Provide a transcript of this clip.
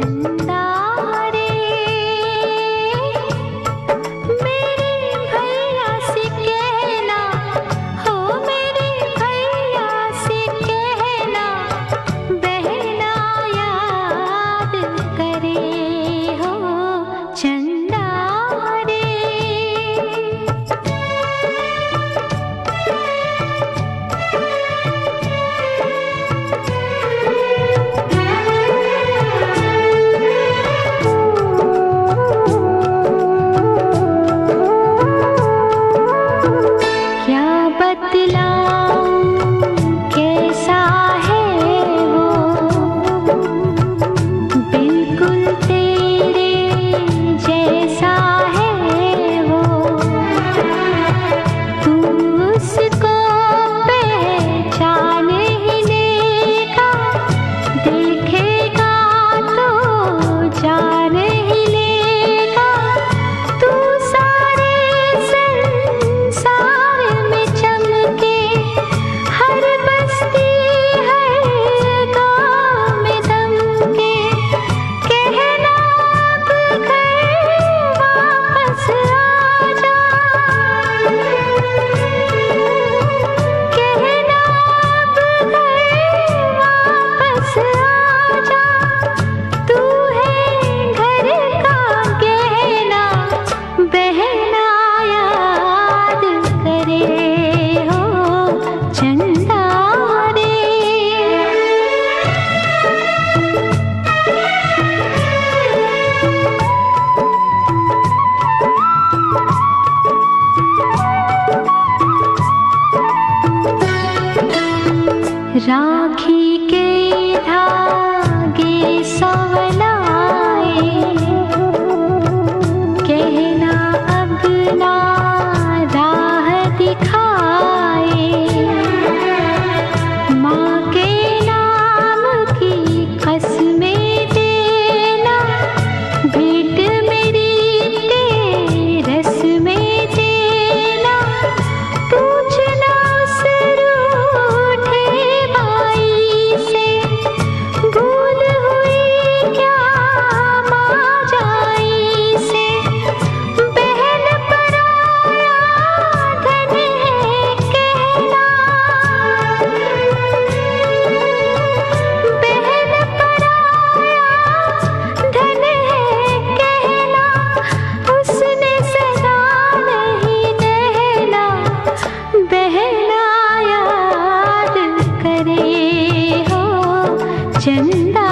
चंदा रे मेरे भैया से कहना, हो मेरे भैया से कहना, बहना याद करे हो चंदा रे। क्या बतलाऊं कैसा है वो, बिल्कुल तेरे जैसा है वो। तू उसको पहचान ही लेगा, देखेगा तो जान ही लेगा। तू सारे संसार में चमके, हर बस्ती हर गाँव में दमके। कहना अब घर वापस आजा, कहना अब घर वापस आजा। तू है घर का गहना, बहना याद करे हो चंदा रे। राखी के धागे संवलाए, कहना अब ना राह दिखाए। माँ के नाम की कसमें देना, भेंट मेरी तेरस में देना। पूछना उस रूठे भाई से, भूल हुई क्या माँ जाई से। बहन पराया धन है कहना, बहन पराया धन है कहना। उसने सदा नहीं रहना, बहना याद करे हो चंदा